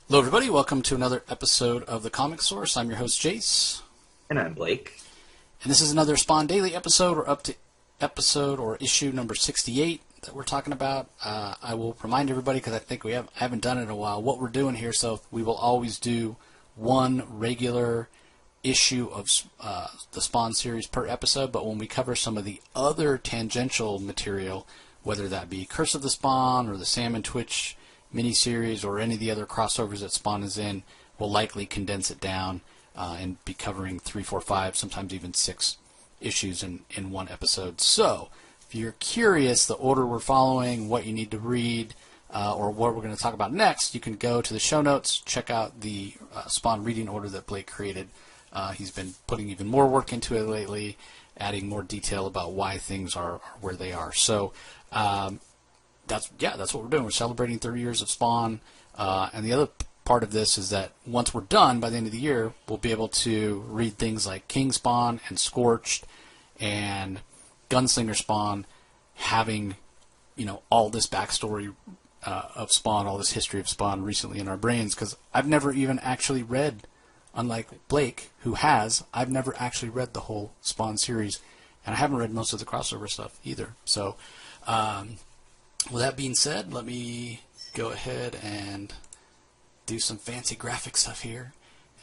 Hello, everybody. Welcome to another episode of The Comic Source. I'm your host, Jace. And I'm Blake. And this is another Spawn Daily episode. We're up to episode or issue number 68 that we're talking about. I will remind everybody, because I think I haven't done it in a while, what we're doing here. So we will always do one regular issue of the Spawn series per episode. But when we cover some of the other tangential material, whether that be Curse of the Spawn or the Sam and Twitch miniseries or any of the other crossovers that Spawn is in, we'll likely condense it down and be covering 3, 4, 5, sometimes even 6 issues in one episode. So, if you're curious the order we're following, what you need to read, or what we're going to talk about next, you can go to the show notes, check out the Spawn reading order that Blake created. He's been putting even more work into it lately, adding more detail about why things are where they are. So, that's what we're doing. We're celebrating 30 years of Spawn, and the other part of this is that once we're done by the end of the year, we'll be able to read things like King Spawn and Scorched and Gunslinger Spawn, having all this backstory of Spawn, all this history of Spawn recently in our brains. Because I've never even actually read, unlike Blake, who has, I've never actually read the whole Spawn series, and I haven't read most of the crossover stuff either. So. With that being said, let me go ahead and do some fancy graphic stuff here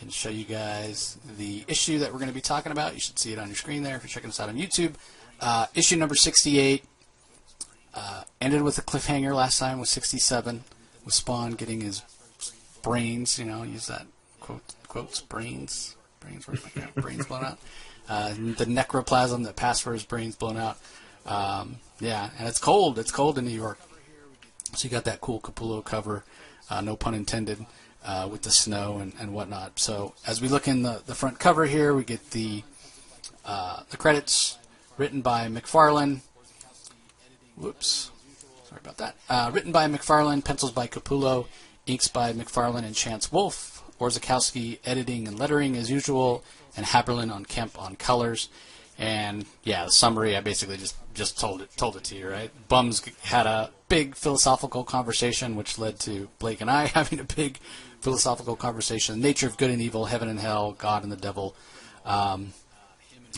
and show you guys the issue that we're going to be talking about. You should see it on your screen there if you're checking us out on YouTube. Issue number 68 ended with a cliffhanger last time with 67, with Spawn getting his brains, use that quotes, brains, where's my brains blown out? The necroplasm that passed for his brains blown out. Yeah, and it's cold. It's cold in New York. So you got that cool Capullo cover, no pun intended, with the snow and whatnot. So as we look in the front cover here, we get the credits written by McFarlane. Whoops. Sorry about that. Written by McFarlane, pencils by Capullo, inks by McFarlane and Chance Wolfe, Orzechowski editing and lettering as usual, and Haberlin on Kemp on colors. And yeah, the summary, I basically just told it to you, right? Bums had a big philosophical conversation, which led to Blake and I having a big philosophical conversation. The nature of good and evil, heaven and hell, God and the devil. And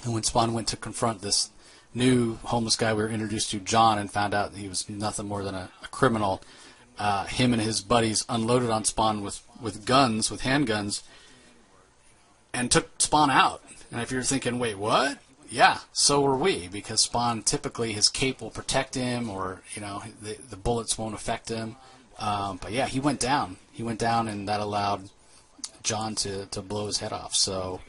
when Spawn went to confront this new homeless guy we were introduced to, John, and found out that he was nothing more than a criminal, him and his buddies unloaded on Spawn with guns, with handguns, and took Spawn out. And if you're thinking, wait, what? Yeah, so were we, because Spawn, typically his cape will protect him, or the bullets won't affect him. But yeah, he went down. He went down, and that allowed John to blow his head off. So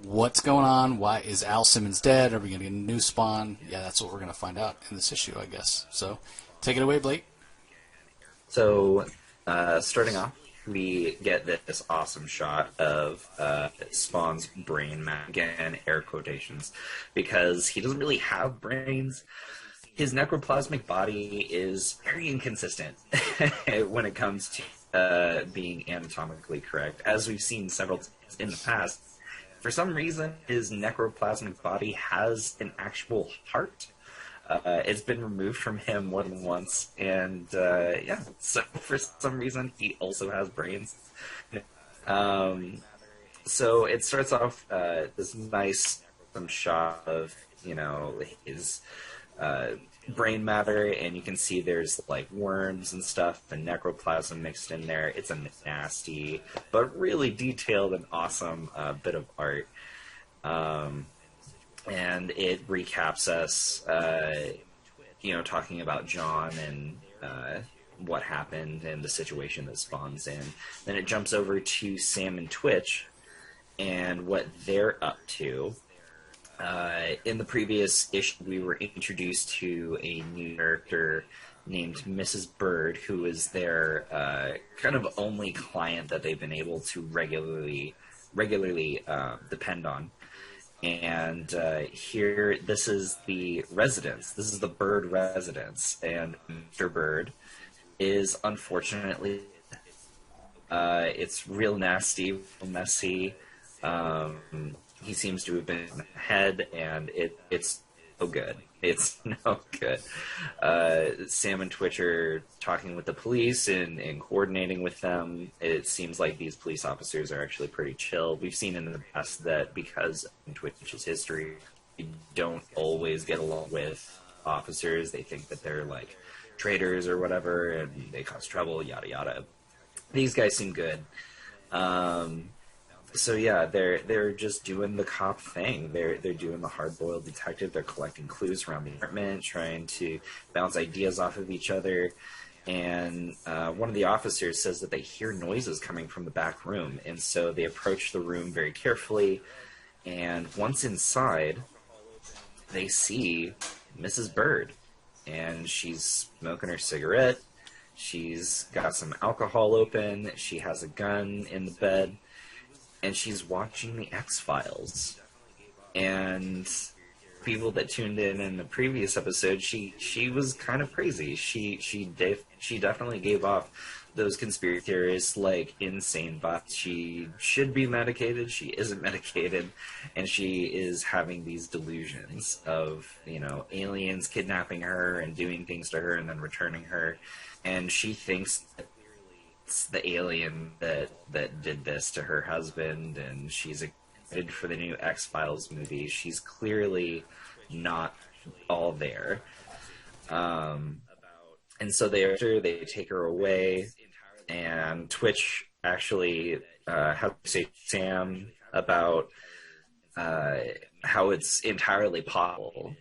what's going on? Why is Al Simmons dead? Are we going to get a new Spawn? Yeah, that's what we're going to find out in this issue, I guess. So take it away, Blake. So starting off, we get this awesome shot of Spawn's brain, again, air quotations, because he doesn't really have brains. His necroplasmic body is very inconsistent when it comes to being anatomically correct. As we've seen several times in the past, for some reason, his necroplasmic body has an actual heart. It's been removed from him more than once, and so for some reason he also has brains. So it starts off this nice shot of his brain matter, and you can see there's like worms and stuff and necroplasm mixed in there. It's a nasty but really detailed and awesome bit of art. And it recaps us, talking about John and what happened and the situation that Spawn's in. Then it jumps over to Sam and Twitch and what they're up to. In the previous issue, we were introduced to a new character named Mrs. Byrd, who is their kind of only client that they've been able to regularly depend on. And here, this is the residence. This is the Byrd residence, and Mr. Byrd is unfortunately, it's real nasty, real messy. He seems to have been in the head, and it's so good. It's no good. Sam and Twitch are talking with the police and coordinating with them. It seems like these police officers are actually pretty chill. We've seen in the past that because of Twitch's history, they don't always get along with officers. They think that they're like traitors or whatever, and they cause trouble, yada yada. These guys seem good. So yeah, they're just doing the cop thing. They're doing the hard-boiled detective. They're collecting clues around the apartment, trying to bounce ideas off of each other. And one of the officers says that they hear noises coming from the back room, and so they approach the room very carefully. And once inside, they see Mrs. Byrd, and she's smoking her cigarette. She's got some alcohol open. She has a gun in the bed. And she's watching the X-Files. And people that tuned in the previous episode, she was kind of crazy. She definitely gave off those conspiracy theorists like insane vibes. She should be medicated. She isn't medicated, and she is having these delusions of, you know, aliens kidnapping her and doing things to her and then returning her, and she thinks that it's the alien that did this to her husband, and she's excited for the new X-Files movie. She's clearly not all there. And so they take her away, and Twitch actually has to say to Sam about how it's entirely possible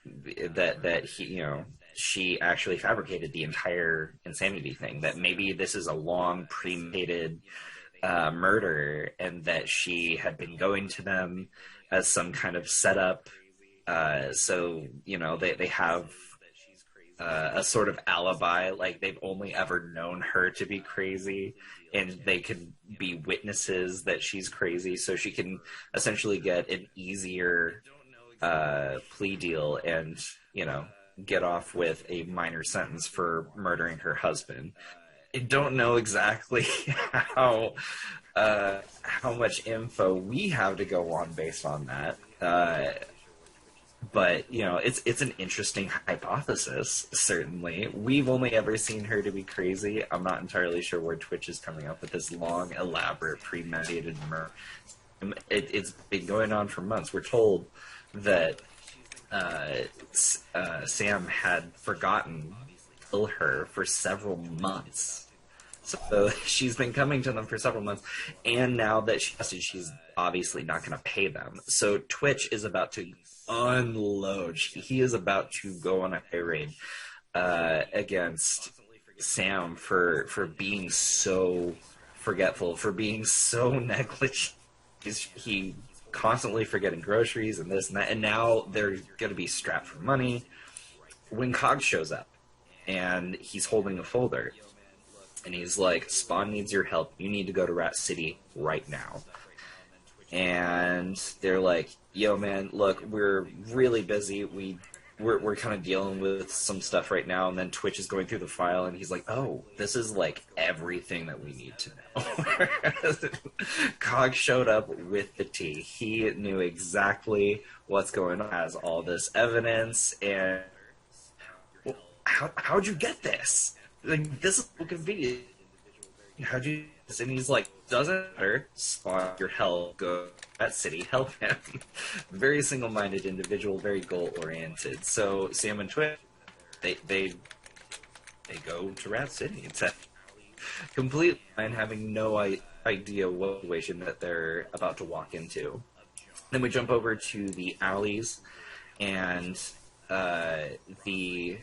that he, you know, she actually fabricated the entire insanity thing, that maybe this is a long premeditated murder, and that she had been going to them as some kind of setup. So, you know, they have a sort of alibi, like they've only ever known her to be crazy, and they can be witnesses that she's crazy, so she can essentially get an easier plea deal and, you know, get off with a minor sentence for murdering her husband. I don't know exactly how much info we have to go on based on that, but you know, it's an interesting hypothesis. Certainly, we've only ever seen her to be crazy. I'm not entirely sure where Twitch is coming up with this long, elaborate, premeditated murder. It's been going on for months. We're told that Sam had forgotten to kill her for several months. So she's been coming to them for several months, and now that she's obviously not going to pay them. So Twitch is about to unload. He is about to go on a tirade against Sam for being so forgetful, for being so negligent. He constantly forgetting groceries and this and that, and now they're going to be strapped for money. When Cog shows up, and he's holding a folder, and he's like, Spawn needs your help. You need to go to Rat City right now. And they're like, yo, man, look, we're really busy. We're kind of dealing with some stuff right now. And then Twitch is going through the file, and he's like, oh, this is like everything that we need to know. Cog showed up with the tea. He knew exactly what's going on, has all this evidence, and well, how'd you get this? Like, this is so convenient. How'd you do this? And he's like, doesn't matter. Spawn your help. Go to that city. Help him. Very single-minded individual. Very goal-oriented. So Sam and Twitch, they go to Rat City. It's a complete line, having no idea what situation that they're about to walk into. Then we jump over to the alleys, and the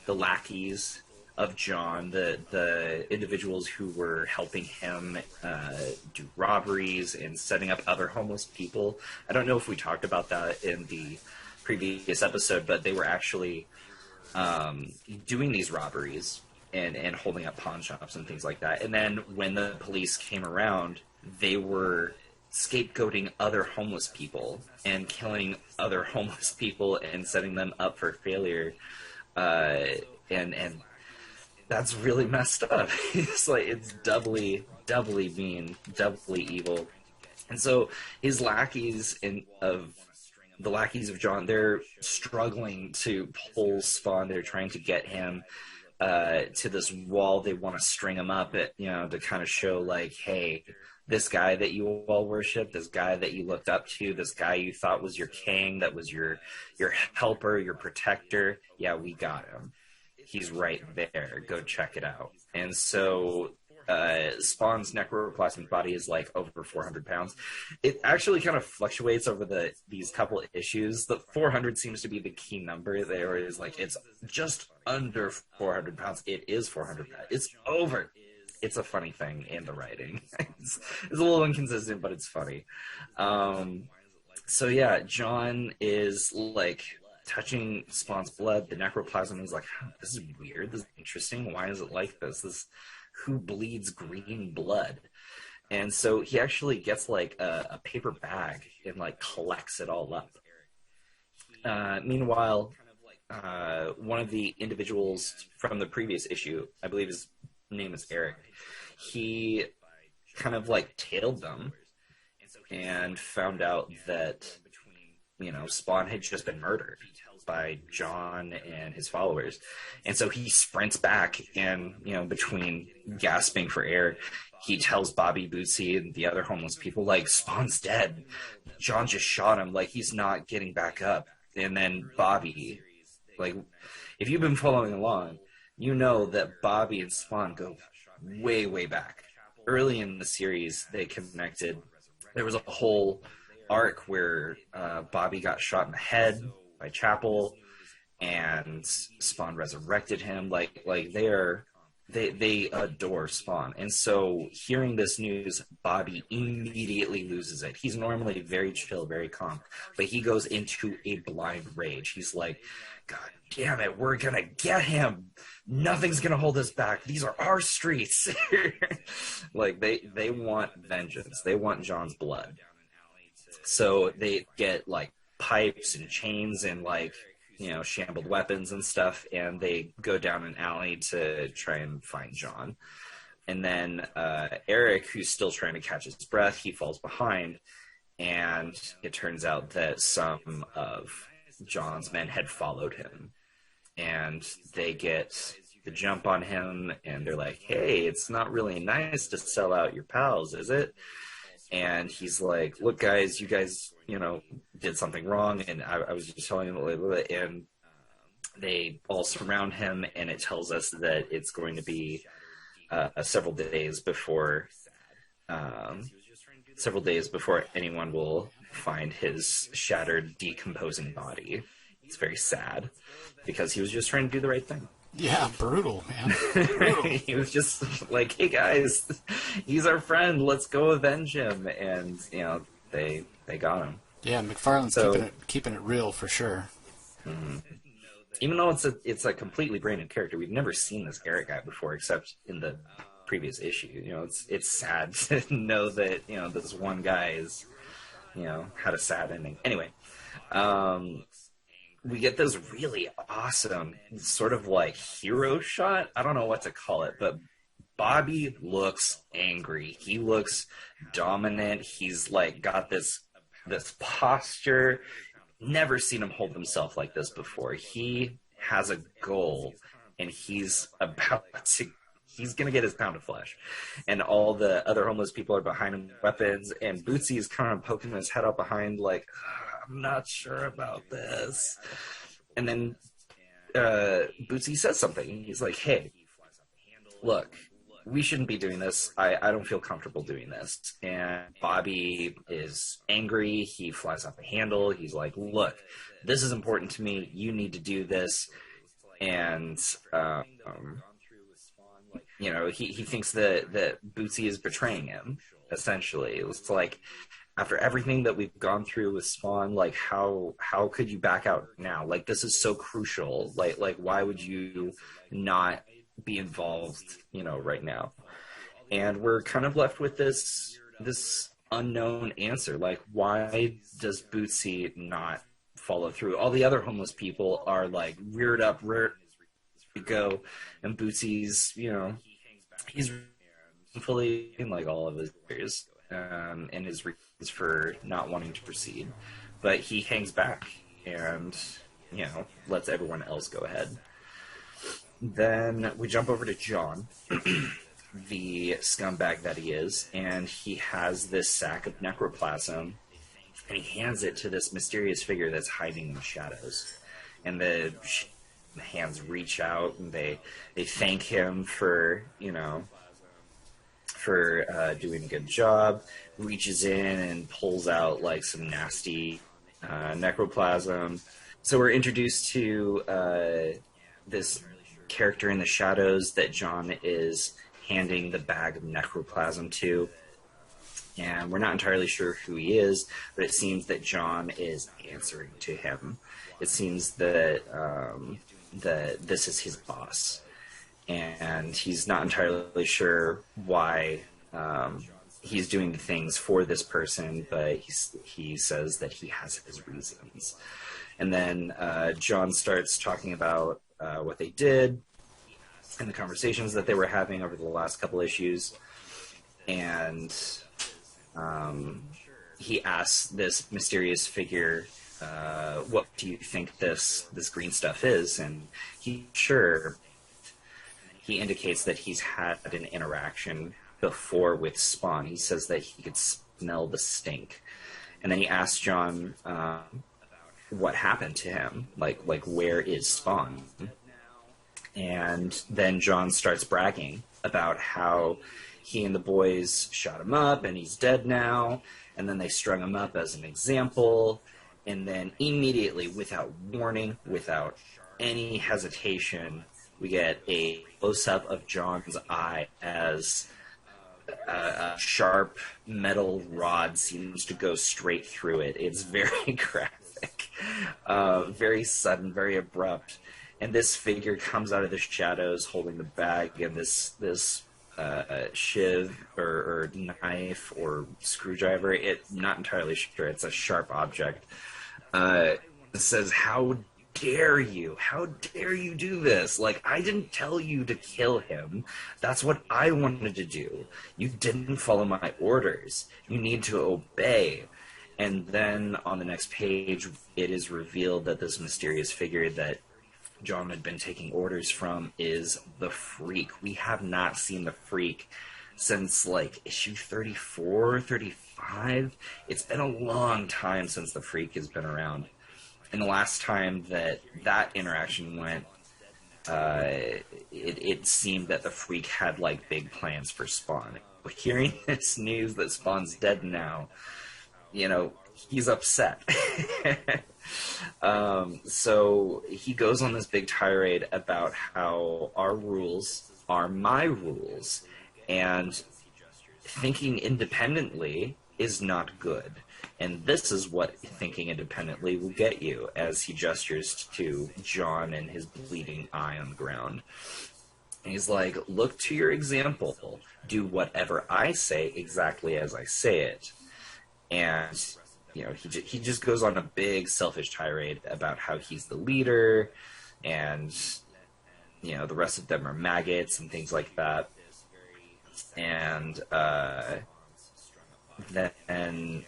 lackeys of John, the individuals who were helping him do robberies and setting up other homeless people. I don't know if we talked about that in the previous episode, but they were actually doing these robberies and holding up pawn shops and things like that. And then when the police came around, they were scapegoating other homeless people and killing other homeless people and setting them up for failure. And that's really messed up. It's like, it's doubly mean, doubly evil. And so his lackeys the lackeys of John, they're struggling to pull Spawn. They're trying to get him to this wall. They want to string him up, to kind of show like, hey, this guy that you all worship, this guy that you looked up to, this guy you thought was your king, that was your helper, your protector. Yeah, we got him. He's right there. Go check it out. And so Spawn's necroplasmic body is like over 400 pounds. It actually kind of fluctuates over these couple issues. The 400 seems to be the key number. There is like, it's just under 400 pounds. It is 400 pounds. It's over. It's a funny thing in the writing. It's a little inconsistent, but it's funny. So yeah, John is like touching Spawn's blood. The necroplasm is like, this is weird. This is interesting. Why is it like this? Who bleeds green blood? And so he actually gets like a paper bag and like collects it all up. Meanwhile, one of the individuals from the previous issue, I believe his name is Eric, he kind of like tailed them and found out that, Spawn had just been murdered by John and his followers. And so he sprints back and, between gasping for air, he tells Bobby, Bootsy, and the other homeless people, like, Spawn's dead. John just shot him. Like, he's not getting back up. And then Bobby, like, if you've been following along, you know that Bobby and Spawn go way, way back. Early in the series, they connected. There was a whole arc where Bobby got shot in the head by Chapel, and Spawn resurrected him. Like they adore Spawn. And so hearing this news, Bobby immediately loses it. He's normally very chill, very calm, but he goes into a blind rage. He's like, God damn it, we're gonna get him. Nothing's gonna hold us back. These are our streets. Like they want vengeance. They want John's blood. So they get like pipes and chains and like, shambled weapons and stuff, and they go down an alley to try and find John. And then Eric, who's still trying to catch his breath, he falls behind, and it turns out that some of John's men had followed him, and they get the jump on him, and they're like, hey, it's not really nice to sell out your pals, is it? And he's like, look, guys, you guys, did something wrong, and I was just telling them, and they all surround him, and it tells us that it's going to be several days before anyone will find his shattered, decomposing body. It's very sad, because he was just trying to do the right thing. Yeah, brutal, man. Brutal. He was just like, hey, guys, he's our friend. Let's go avenge him. And, they got him. Yeah, McFarlane's keeping it real for sure. Mm-hmm. Even though it's a completely brand new character, we've never seen this Eric guy before, except in the previous issue. It's sad to know that, this one guy is, had a sad ending. Anyway, we get this really awesome sort of like hero shot. I don't know what to call it, but Bobby looks angry. He looks dominant. He's like got this posture. Never seen him hold himself like this before. He has a goal, and he's going to get his pound of flesh. And all the other homeless people are behind him with weapons, and Bootsy is kind of poking his head out behind like, I'm not sure about this. And then Bootsy says something. He's like, hey, look, we shouldn't be doing this. I don't feel comfortable doing this. And Bobby is angry. He flies off the handle. He's like, look, this is important to me. You need to do this. And, he thinks that Bootsy is betraying him, essentially. It was like, after everything that we've gone through with Spawn, like, how could you back out now? Like, this is so crucial. Like why would you not be involved, right now? And we're kind of left with this unknown answer. Like, why does Bootsy not follow through? All the other homeless people are like reared up, ready to go, and Bootsy's, he's fully in like all of his fears and his reasons for not wanting to proceed. but he hangs back and, lets everyone else go ahead. Then we jump over to John, the scumbag that he is, and he has this sack of necroplasm, and he hands it to this mysterious figure that's hiding in the shadows. And the hands reach out, and they thank him for, doing a good job, reaches in and pulls out, like, some nasty necroplasm. So we're introduced to this character in the shadows that John is handing the bag of necroplasm to. And we're not entirely sure who he is, but it seems that John is answering to him. It seems that this is his boss. And he's not entirely sure why he's doing the things for this person, but he says that he has his reasons. And then John starts talking about what they did and the conversations that they were having over the last couple issues. And he asks this mysterious figure, what do you think this green stuff is? And he indicates that he's had an interaction before with Spawn. He says that he could smell the stink. And then he asks John what happened to him, like where is Spawn? And then John starts bragging about how he and the boys shot him up and he's dead now, and then they strung him up as an example, and then immediately, without warning, without any hesitation, we get a close-up of John's eye as a sharp metal rod seems to go straight through it. It's very graphic, very sudden, very abrupt. And this figure comes out of the shadows holding the bag, and this shiv or knife or screwdriver, not entirely sure, it's a sharp object, says, how dare you do this? Like, I didn't tell you to kill him. That's what I wanted to do. You didn't follow my orders. You need to obey. And then on the next page, it is revealed that this mysterious figure that John had been taking orders from is the Freak. We have not seen the Freak since, like, issue 34, 35. It's been a long time since the Freak has been around. And the last time that interaction went, it seemed that the Freak had, like, big plans for Spawn. But hearing this news that Spawn's dead now, he's upset. So he goes on this big tirade about how our rules are my rules, and thinking independently is not good. And this is what thinking independently will get you, as he gestures to John and his bleeding eye on the ground. And he's like, look to your example. Do whatever I say exactly as I say it. And he just goes on a big selfish tirade about how he's the leader, and the rest of them are maggots and things like that. And then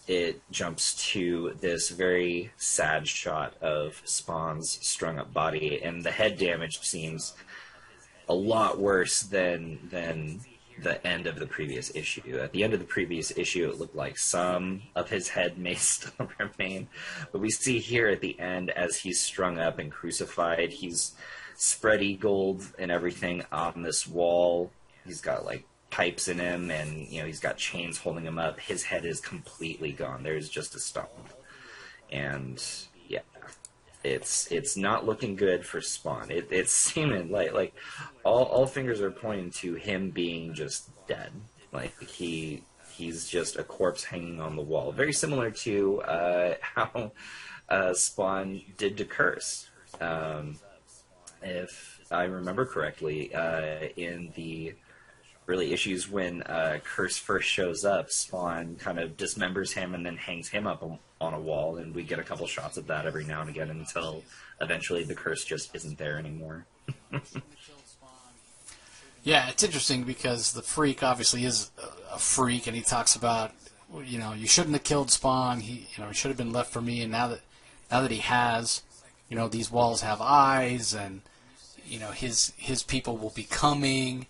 it jumps to this very sad shot of Spawn's strung up body, and the head damage seems a lot worse than the end of the previous issue. At the end of the previous issue, it looked like some of his head may still remain, but we see here at the end, as he's strung up and crucified, he's spread-eagled and everything on this wall. He's got, like, pipes in him, and he's got chains holding him up. His head is completely gone. There's just a stump. And yeah, it's not looking good for Spawn. It's seeming like all fingers are pointing to him being just dead. Like he's just a corpse hanging on the wall. Very similar to how Spawn did to Curse. If I remember correctly, in the early issues when Curse first shows up, Spawn kind of dismembers him and then hangs him up on a wall, and we get a couple shots of that every now and again until eventually the Curse just isn't there anymore. Yeah, it's interesting because the Freak obviously is a freak, and he talks about you know, you shouldn't have killed Spawn. He should have been left for me. And now that he has, you know, these walls have eyes, and you know his people will be coming,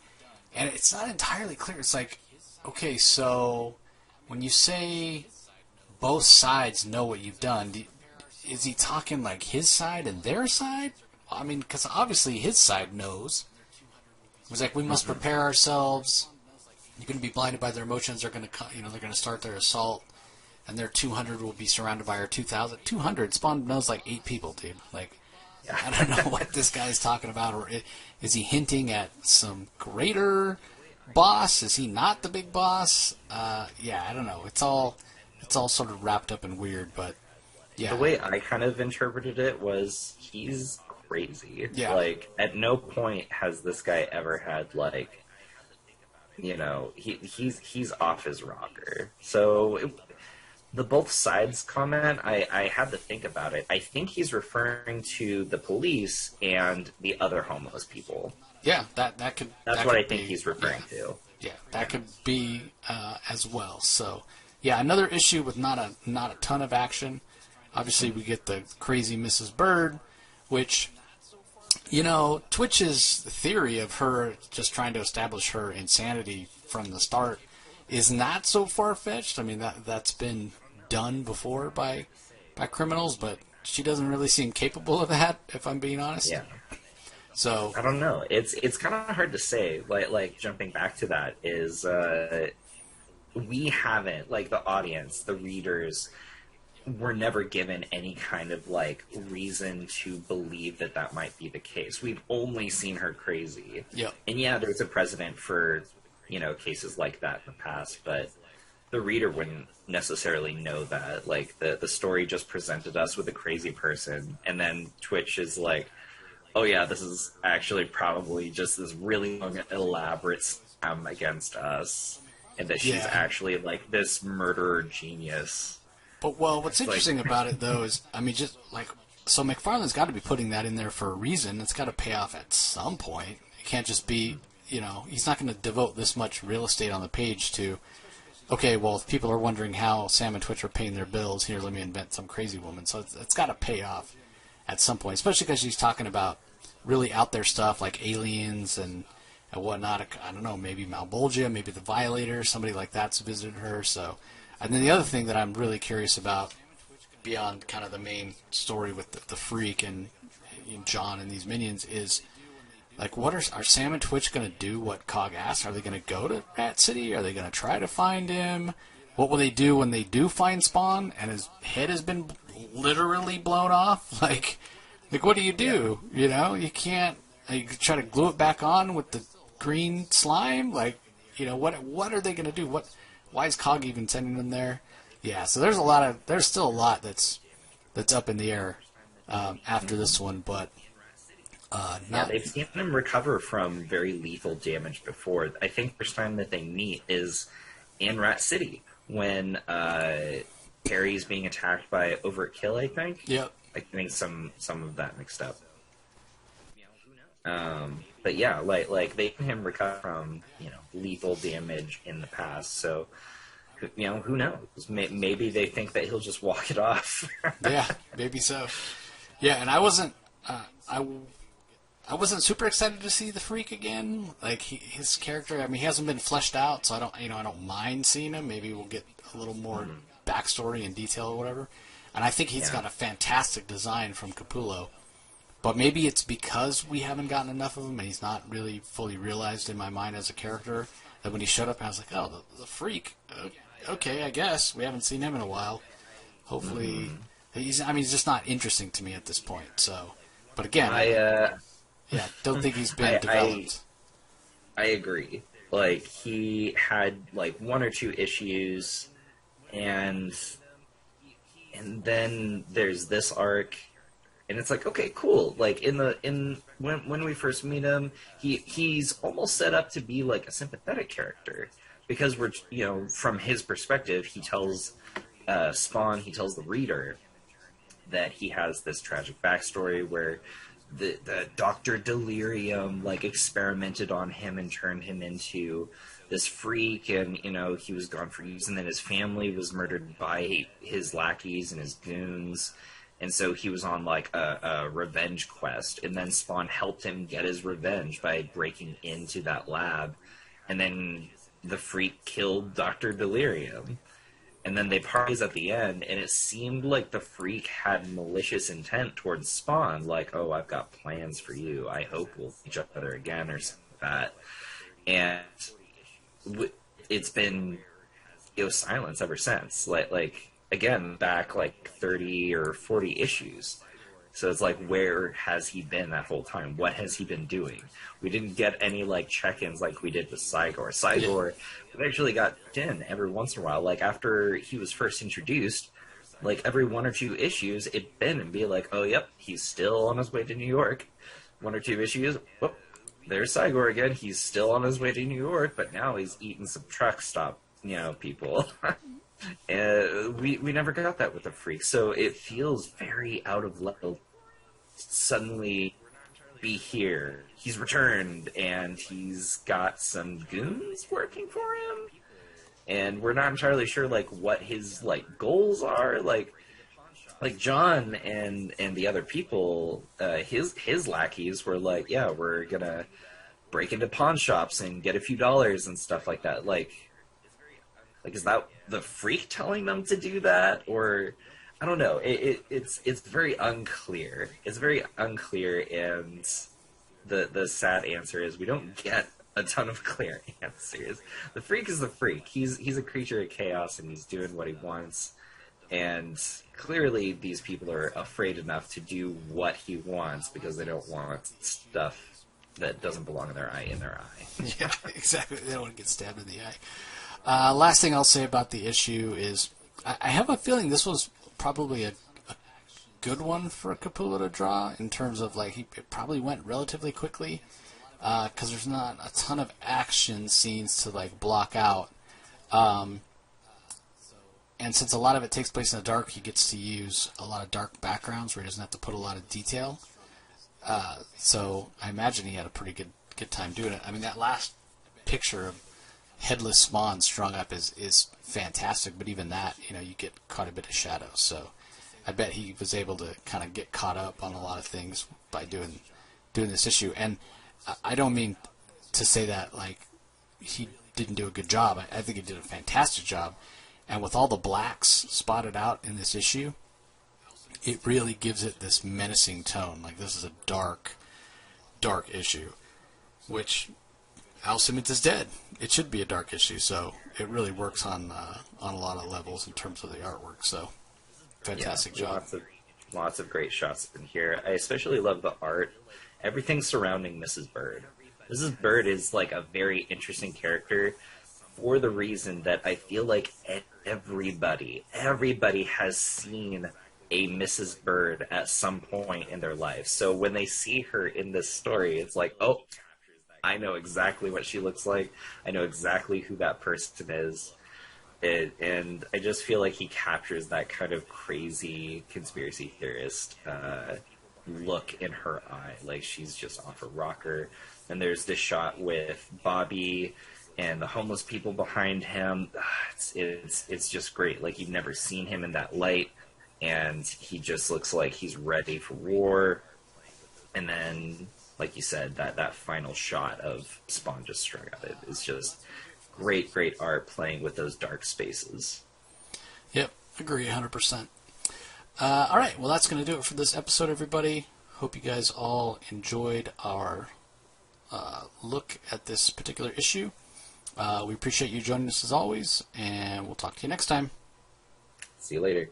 and it's not entirely clear. It's like, okay, so when you say both sides know what you've done, is he talking like his side and their side? I mean, because obviously his side knows. It was like, we must prepare ourselves. You're going to be blinded by their emotions. They're going to, they're going to start their assault, and their 200 will be surrounded by our 2,000. 200. Spawn knows like 8 people, dude. Like, I don't know what this guy's talking about. Or is he hinting at some greater boss? Is he not the big boss? Yeah, I don't know. It's all sort of wrapped up and weird, but yeah. The way I kind of interpreted it was, he's crazy. Yeah. Like, at no point has this guy ever had, like, you know, he's off his rocker. So the both sides comment, I had to think about it. I think he's referring to the police and the other homeless people. Yeah, that could. That's what I think he's referring to. Yeah, that could be as well. So, yeah, another issue with not a ton of action. Obviously, we get the crazy Mrs. Byrd, which, you know, Twitch's theory of her just trying to establish her insanity from the start is not so far-fetched. I mean, that's been done before by criminals, but she doesn't really seem capable of that, if I'm being honest. Yeah. So I don't know. It's kind of hard to say. Like jumping back to that is, we haven't, like, the audience, the readers, were never given any kind of, like, reason to believe that might be the case. We've only seen her crazy. Yep. And yeah, there's a precedent for, you know, cases like that in the past, but the reader wouldn't necessarily know that. Like, the story just presented us with a crazy person, and then Twitch is like, oh yeah, this is actually probably just this really long, elaborate scam against us, and that she's actually, like, this murderer genius. But, well, what's interesting about it, though, is, I mean, just, like, so McFarlane's got to be putting that in there for a reason. It's got to pay off at some point. It can't just be, you know, he's not going to devote this much real estate on the page to, okay, well, if people are wondering how Sam and Twitch are paying their bills, here, let me invent some crazy woman. So it's got to pay off at some point, especially because she's talking about really out there stuff like aliens and whatnot. I don't know, maybe Malbolgia, maybe the Violator, somebody like that's visited her, so... And then the other thing that I'm really curious about, beyond kind of the main story with the Freak and John and these minions, is, like, what are Sam and Twitch going to do what Cog asked? Are they going to go to Rat City? Are they going to try to find him? What will they do when they do find Spawn and his head has been literally blown off? Like what do you do? Yeah. You know, you can't you try to glue it back on with the green slime? Like, you know, what are they going to do? Why is Cog even sending them there? Yeah, so there's still a lot that's up in the air after this one, but they've seen him recover from very lethal damage before. I think the first time that they meet is in Rat City when Harry's being attacked by Overkill, I think. Yep. I think some of that mixed up. But yeah, like they can him recover from, you know, lethal damage in the past. So, you know, who knows? Maybe they think that he'll just walk it off. Yeah, maybe so. Yeah, and I wasn't super excited to see the Freak again. Like his character, I mean, he hasn't been fleshed out, so I don't mind seeing him. Maybe we'll get a little more backstory and detail or whatever. And I think he's got a fantastic design from Capullo. But maybe it's because we haven't gotten enough of him and he's not really fully realized in my mind as a character that when he showed up, I was like, oh, the Freak. Okay, I guess. We haven't seen him in a while. Hopefully, he's just not interesting to me at this point. So, but again, don't think he's been developed. I agree. Like, he had, like, 1 or 2 issues, and then there's this arc. And it's like, okay, cool. Like when we first meet him, he's almost set up to be like a sympathetic character because we're, you know, from his perspective, he tells Spawn, he tells the reader that he has this tragic backstory where the Dr. Delirium like experimented on him and turned him into this freak, and he was gone for years, and then his family was murdered by his lackeys and his goons, and so he was on like a revenge quest, and then Spawn helped him get his revenge by breaking into that lab, and then the freak killed Dr. Delirium. And then they parties at the end, and it seemed like the freak had malicious intent towards Spawn, like, oh, I've got plans for you. I hope we'll see each other again, or something like that. And it's been silence ever since. Like again, back like 30 or 40 issues. So it's like, where has he been that whole time? What has he been doing? We didn't get any like check-ins like we did with Cygor. Cygor, we actually got in every once in a while. Like after he was first introduced, like every 1 or 2 issues, it'd been and be like, oh, yep, he's still on his way to New York. 1 or 2 issues, whoop, there's Cygor again. He's still on his way to New York, but now he's eating some truck stop, people. And we never got that with the freak, so it feels very out of level. Suddenly be here. He's returned, and he's got some goons working for him, and we're not entirely sure like what his like goals are. Like John and the other people, his lackeys were like, yeah, we're gonna break into pawn shops and get a few dollars and stuff like that. Like, is that the freak telling them to do that? Or, I don't know. It's very unclear. It's very unclear, and the sad answer is we don't get a ton of clear answers. The freak is the freak. He's a creature of chaos, and he's doing what he wants. And clearly these people are afraid enough to do what he wants because they don't want stuff that doesn't belong in their eye. Yeah, exactly. They don't want to get stabbed in the eye. Last thing I'll say about the issue is I have a feeling this was probably a good one for Capullo to draw in terms of like it probably went relatively quickly because there's not a ton of action scenes to like block out. And since a lot of it takes place in the dark, he gets to use a lot of dark backgrounds where he doesn't have to put a lot of detail. So I imagine he had a pretty good time doing it. I mean, that last picture of headless Spawn strung up is fantastic, but even that, you get quite a bit of shadow. So I bet he was able to kind of get caught up on a lot of things by doing this issue. And I don't mean to say that like he didn't do a good job. I think he did a fantastic job. And with all the blacks spotted out in this issue, it really gives it this menacing tone. Like, this is a dark, dark issue, which Al Simmons is dead. It should be a dark issue, so it really works on a lot of levels in terms of the artwork. So, fantastic job. Lots of great shots in here. I especially love the art. Everything surrounding Mrs. Byrd. Mrs. Byrd is like a very interesting character for the reason that I feel like everybody has seen a Mrs. Byrd at some point in their life. So when they see her in this story, it's like, oh, I know exactly what she looks like. I know exactly who that person is. And I just feel like he captures that kind of crazy conspiracy theorist look in her eye. Like, she's just off her rocker. And there's this shot with Bobby and the homeless people behind him. It's just great. Like, you've never seen him in that light, and he just looks like he's ready for war. And then, like you said, that final shot of Spawn just struck out. It is just great art playing with those dark spaces. Yep, agree 100%. All right, well, that's going to do it for this episode, everybody. Hope you guys all enjoyed our look at this particular issue. We appreciate you joining us as always, and we'll talk to you next time. See you later.